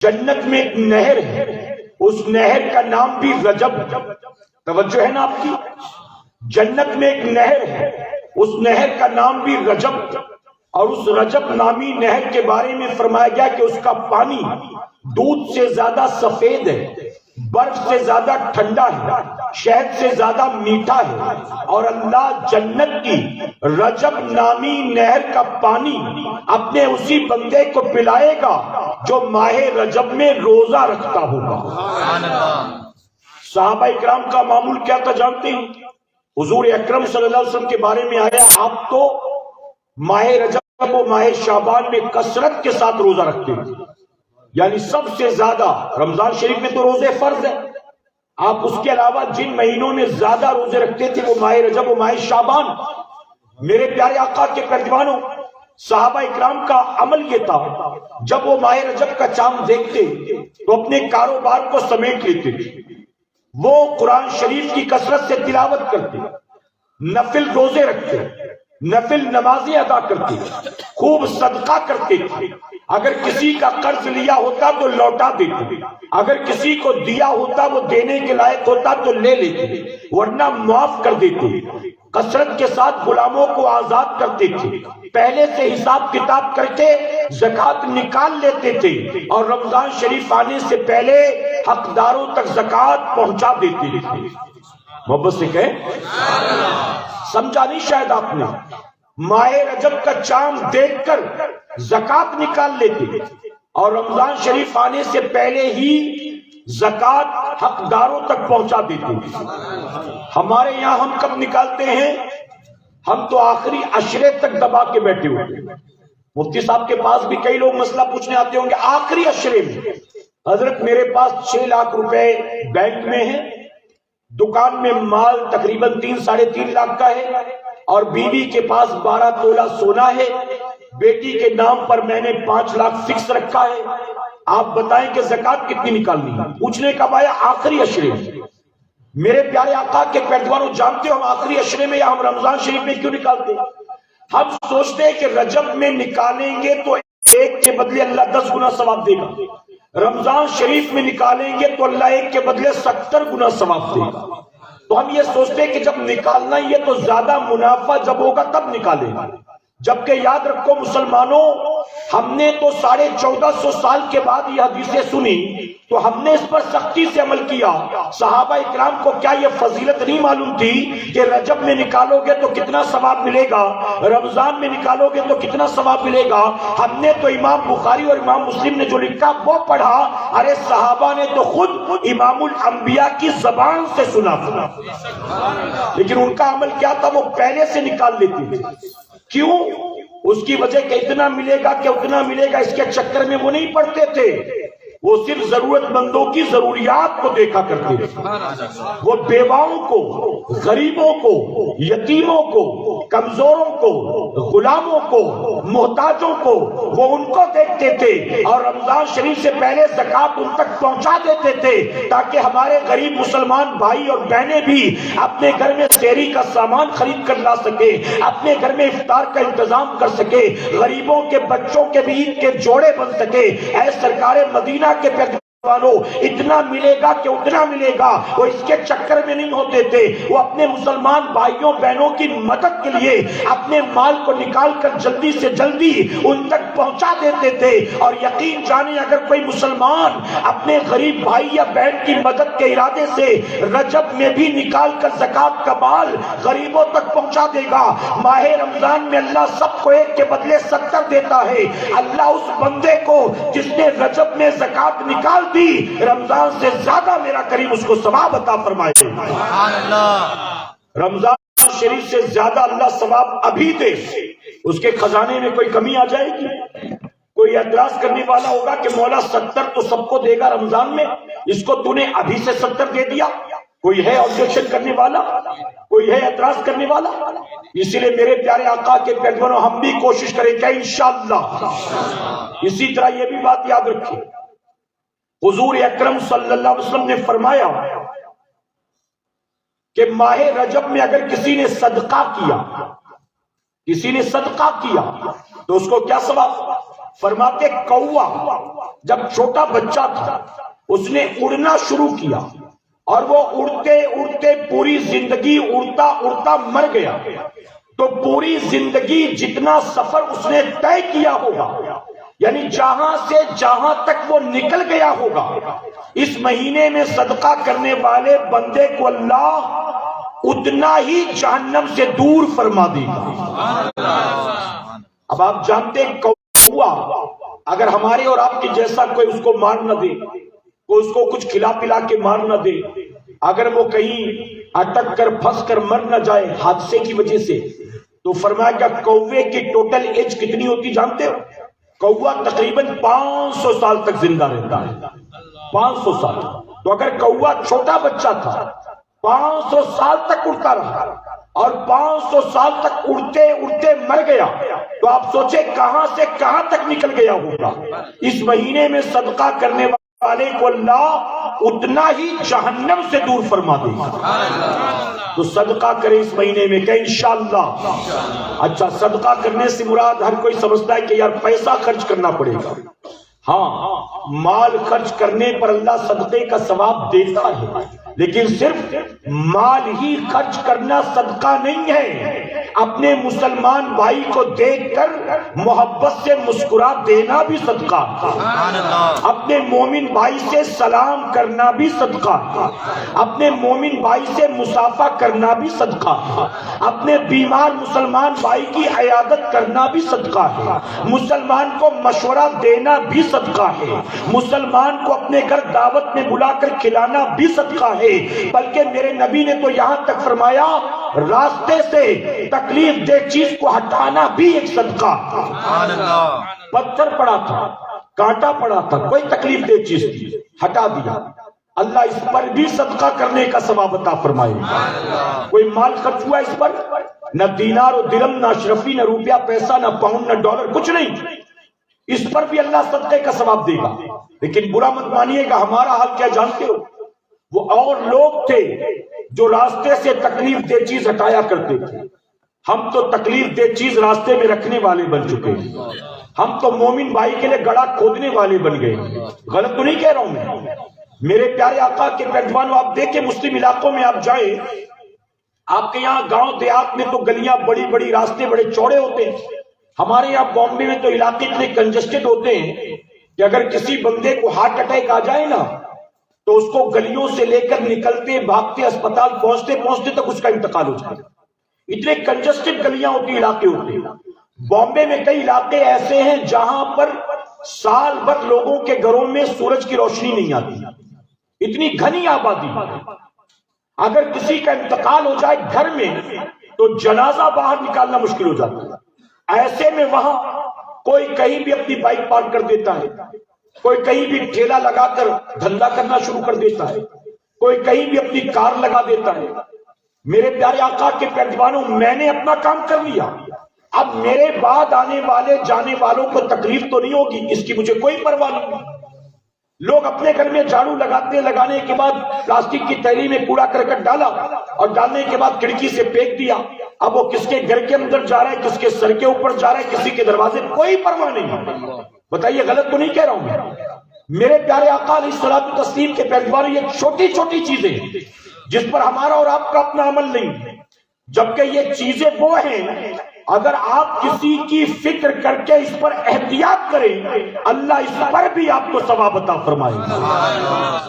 جنت میں ایک نہر ہے، اس نہر کا نام بھی رجب۔ توجہ ہے نا آپ کی؟ جنت میں ایک نہر ہے، اس نہر کا نام بھی رجب، اور اس رجب نامی نہر کے بارے میں فرمایا گیا کہ اس کا پانی دودھ سے زیادہ سفید ہے، برف سے زیادہ ٹھنڈا ہے، شہد سے زیادہ میٹھا ہے، اور اللہ جنت کی رجب نامی نہر کا پانی اپنے اسی بندے کو پلائے گا جو ماہ رجب میں روزہ رکھتا ہوگا۔ صحابہ اکرام کا معمول کیا تھا جانتے ہیں؟ حضور اکرم صلی اللہ علیہ وسلم کے بارے میں آیا آپ تو ماہ رجب و ماہ شعبان میں کثرت کے ساتھ روزہ رکھتے ہیں، یعنی سب سے زیادہ رمضان شریف میں تو روزے فرض ہے، آپ اس کے علاوہ جن مہینوں میں زیادہ روزے رکھتے تھے وہ ماہ رجب و ماہ شعبان۔ میرے پیارے آقا کے پردوانوں، صحابہ اکرام کا عمل یہ تھا، جب وہ ماہ رجب کا چاند دیکھتے تو اپنے کاروبار کو سمیٹ لیتے تھے، وہ قرآن شریف کی کثرت سے تلاوت کرتے، نفل روزے رکھتے، نفل نمازیں ادا کرتے، خوب صدقہ کرتے تھے، اگر کسی کا قرض لیا ہوتا تو لوٹا دیتے، اگر کسی کو دیا ہوتا وہ دینے کے لائق ہوتا تو لے لیتے، ورنہ معاف کر دیتے، کثرت کے ساتھ غلاموں کو آزاد کرتے تھے، پہلے سے حساب کتاب کرتے زکوٰۃ نکال لیتے تھے، اور رمضان شریف آنے سے پہلے حقداروں تک زکوٰۃ پہنچا دیتے تھے۔ محبت سے کہیں سمجھا نہیں شاید آپ نے؟ ماہ رجب کا چاند دیکھ کر زکوٰۃ نکال لیتے اور رمضان شریف آنے سے پہلے ہی زکوٰۃ حقداروں تک پہنچا دیتے۔ ہمارے یہاں ہم کب نکالتے ہیں؟ ہم تو آخری عشرے تک دبا کے بیٹھے ہوئے ہیں۔ مفتی صاحب کے پاس بھی کئی لوگ مسئلہ پوچھنے آتے ہوں گے، آخری عشرے میں حضرت میرے پاس 6 لاکھ روپے بینک میں ہیں، دکان میں مال تقریباً 3-3.5 لاکھ کا ہے، اور بیوی کے پاس 12 تولہ سونا ہے، بیٹی کے نام پر میں نے 5 لاکھ فکس رکھا ہے، آپ بتائیں کہ زکوٰۃ کتنی نکالنی ہے؟ پوچھنے کا آیا آخری عشرے میں۔ میرے پیارے آقا کے پیروانوں، جانتے ہو ہم آخری عشرے میں یا ہم رمضان شریف میں کیوں نکالتے ہیں؟ ہم سوچتے ہیں کہ رجب میں نکالیں گے تو 1 کے بدلے اللہ 10 گنا ثواب دے گا، رمضان شریف میں نکالیں گے تو اللہ 1 کے بدلے 70 گنا ثواب دے گا۔ تو ہم یہ سوچتے ہیں کہ جب نکالنا ہی ہے تو زیادہ منافع جب ہوگا تب نکالیں گے، جبکہ یاد رکھو مسلمانوں، ہم نے تو 1450 سال کے بعد یہ حدیثیں سنی تو ہم نے اس پر سختی سے عمل کیا۔ صحابہ اکرام کو کیا یہ فضیلت نہیں معلوم تھی کہ رجب میں نکالو گے تو کتنا ثواب ملے گا، رمضان میں نکالو گے تو کتنا ثواب ملے گا؟ ہم نے تو امام بخاری اور امام مسلم نے جو لکھا وہ پڑھا، ارے صحابہ نے تو خود امام الانبیاء کی زبان سے سنا تھا، لیکن ان کا عمل کیا تھا؟ وہ پہلے سے نکال لیتے تھے۔ کیوں؟ اس کی وجہ کہ اتنا ملے گا کہ اتنا ملے گا، اس کے چکر میں وہ نہیں پڑتے تھے، وہ صرف ضرورت مندوں کی ضروریات کو دیکھا کرتے تھے، وہ بیواؤں کو، غریبوں کو، یتیموں کو، کمزوروں کو، غلاموں کو، محتاجوں کو، وہ ان کو دیکھتے تھے، اور رمضان شریف سے پہلے زکوٰۃ ان تک پہنچا دیتے تھے تاکہ ہمارے غریب مسلمان بھائی اور بہنیں بھی اپنے گھر میں سحری کا سامان خرید کر لا سکے، اپنے گھر میں افطار کا انتظام کر سکے، غریبوں کے بچوں کے بھی عید کے جوڑے بن سکے۔ اے سرکار مدینہ کے پیغمبروں، اتنا ملے گا کہ اتنا ملے گا، وہ اس کے چکر میں نہیں ہوتے تھے، وہ اپنے مسلمان بھائیوں بہنوں کی مدد کے لیے اپنے مال کو نکال کر جلدی سے جلدی ان تک پہنچا دیتے تھے۔ اور یقین جانے اگر کوئی مسلمان اپنے غریب بھائی یا بہن کی مدد کے ارادے سے رجب میں بھی نکال کر زکوٰۃ کا مال غریبوں تک پہنچا دے گا، ماہ رمضان میں اللہ سب کو 1 کے بدلے 70 دیتا ہے۔ اللہ اس بندے کو جس نے رجب میں زکوٰۃ نکال دی، رمضان سے زیادہ میرا کریم اس کو ثواب عطا فرمائے۔ سبحان اللہ، رمضان شریف سے زیادہ اللہ ثواب ابھی دے، اس کے خزانے میں کوئی کمی آ جائے گی؟ کوئی اعتراض کرنے والا ہوگا کہ مولا 70 تو سب کو دے گا رمضان میں، اس کو تو نے ابھی سے 70 دے دیا؟ کوئی ہے آبجیکشن کرنے والا؟ کوئی ہے اعتراض کرنے والا؟ اسی لیے میرے پیارے آقا کے پیغمبروں، ہم بھی کوشش کریں کہ انشاءاللہ اسی طرح یہ بھی بات یاد رکھیں، حضور اکرم صلی اللہ علیہ وسلم نے فرمایا کہ ماہ رجب میں اگر کسی نے صدقہ کیا تو اس کو کیا ثواب؟ فرماتے کوا جب چھوٹا بچہ تھا اس نے اڑنا شروع کیا اور وہ اڑتے اڑتے پوری زندگی اڑتا اڑتا مر گیا، تو پوری زندگی جتنا سفر اس نے طے کیا ہوگا، یعنی جہاں سے جہاں تک وہ نکل گیا ہوگا، اس مہینے میں صدقہ کرنے والے بندے کو اللہ اتنا ہی جہنم سے دور فرما دے گا۔ اب آپ جانتے ہیں کوا اگر ہمارے اور آپ کے جیسا کوئی اس کو مار نہ دے، کوئی اس کو کچھ کھلا پلا کے مار نہ دے، اگر وہ کہیں اٹک کر پھنس کر مر نہ جائے حادثے کی وجہ سے، تو فرمایا کہ کوے کی ٹوٹل ایج کتنی ہوتی جانتے ہو؟ کوا تقریباً 500 سال تک زندہ رہتا ہے، 500 سال۔ تو اگر کوا چھوٹا بچہ تھا 500 سال تک اڑتا رہا اور 500 سال تک اڑتے اڑتے مر گیا، تو آپ سوچیں کہاں سے کہاں تک نکل گیا ہوگا۔ اس مہینے میں صدقہ کرنے والے کو اللہ اتنا ہی جہنم سے دور فرما دے گا۔ تو صدقہ کرے اس مہینے میں کہ انشاءاللہ۔ اچھا، صدقہ کرنے سے مراد ہر کوئی سمجھتا ہے کہ یار پیسہ خرچ کرنا پڑے گا۔ ہاں، مال خرچ کرنے پر اللہ صدقے کا ثواب دیتا ہے، لیکن صرف مال ہی خرچ کرنا صدقہ نہیں ہے، اپنے مسلمان بھائی کو دیکھ کر محبت سے مسکرا دینا بھی صدقہ ہے، اپنے مومن بھائی سے سلام کرنا بھی صدقہ ہے، اپنے مومن بھائی سے مصافحہ کرنا بھی صدقہ ہے، اپنے بیمار مسلمان بھائی کی عیادت کرنا بھی صدقہ ہے، مسلمان کو مشورہ دینا بھی صدقہ ہے، مسلمان کو اپنے گھر دعوت میں بلا کر کھلانا بھی صدقہ ہے۔ بلکہ میرے نبی نے تو یہاں تک فرمایا راستے سے تکلیف دہ چیز کو ہٹانا بھی ایک صدقہ۔ پتھر پڑا تھا، کانٹا پڑا تھا، کوئی تکلیف دہ چیز تھی، ہٹا دیا، اللہ اس پر بھی صدقہ کرنے کا ثواب عطا فرمائے۔ کوئی مال خرچ ہوا اس پر، نہ دینار و درہم، نہ اشرفی، نہ روپیہ پیسہ، نہ پاؤنڈ، نہ ڈالر، کچھ نہیں، اس پر بھی اللہ صدقے کا ثواب دے گا۔ لیکن برا مت مانیے گا، ہمارا حال کیا جانتے ہو؟ وہ اور لوگ تھے جو راستے سے تکلیف دہ چیز ہٹایا کرتے تھے، ہم تو تکلیف دہ چیز راستے میں رکھنے والے بن چکے ہیں، ہم تو مومن بھائی کے لیے گڑھا کھودنے والے بن گئے۔ غلط تو نہیں کہہ رہا ہوں میں، میرے پیارے آقا کے پیغمبروں، آپ دیکھیں مسلم علاقوں میں آپ جائیں، آپ کے یہاں گاؤں دیہات میں تو گلیاں بڑی بڑی، راستے بڑے چوڑے ہوتے ہیں، ہمارے یہاں بامبے میں تو علاقے اتنے کنجسٹڈ ہوتے ہیں کہ اگر کسی بندے کو ہارٹ اٹیک آ جائے نا تو اس کو گلیوں سے لے کر نکلتے بھاگتے اسپتال پہنچتے پہنچتے تک اس کا انتقال ہو جائے، اتنے کنجسٹڈ گلیاں ہوتی، علاقے ہوتے ہیں۔ بامبے میں کئی علاقے ایسے ہیں جہاں پر سال بھر لوگوں کے گھروں میں سورج کی روشنی نہیں آتی، اتنی گھنی آبادی۔ اگر کسی کا انتقال ہو جائے گھر میں تو جنازہ باہر نکالنا مشکل ہو جاتا ہے۔ ایسے میں وہاں کوئی کہیں بھی اپنی بائک پارک کر دیتا ہے، کوئی کہیں بھی ٹھیلا لگا کر دھندا کرنا شروع کر دیتا ہے، کوئی کہیں بھی اپنی کار لگا دیتا ہے۔ میرے پیارے آقا کے پیغمبروں، میں نے اپنا کام کر لیا، اب میرے بعد آنے والے جانے والوں کو تکلیف تو نہیں ہوگی، اس کی مجھے کوئی پرواہ نہیں۔ لوگ اپنے گھر میں جھاڑو لگاتے ہیں، لگانے کے بعد پلاسٹک کی تھیلی میں کوڑا کرکٹ ڈالا اور ڈالنے کے بعد کھڑکی سے پھینک دیا، اب وہ کس کے گھر کے اندر جا رہا ہے، کس کے سر کے اوپر جا رہا ہے، کسی کے دروازے، کوئی پرواہ نہیں۔ بتائیے غلط تو نہیں کہہ رہا ہوں میں؟ میرے پیارے آقا علیہ الصلوۃ والتسلیم کے پیغمبر، یہ چھوٹی چھوٹی چیزیں جس پر ہمارا اور آپ کا اپنا عمل نہیں، جبکہ یہ چیزیں وہ ہیں اگر آپ کسی کی فکر کر کے اس پر احتیاط کریں، اللہ اس پر بھی آپ کو ثواب عطا فرمائے گا۔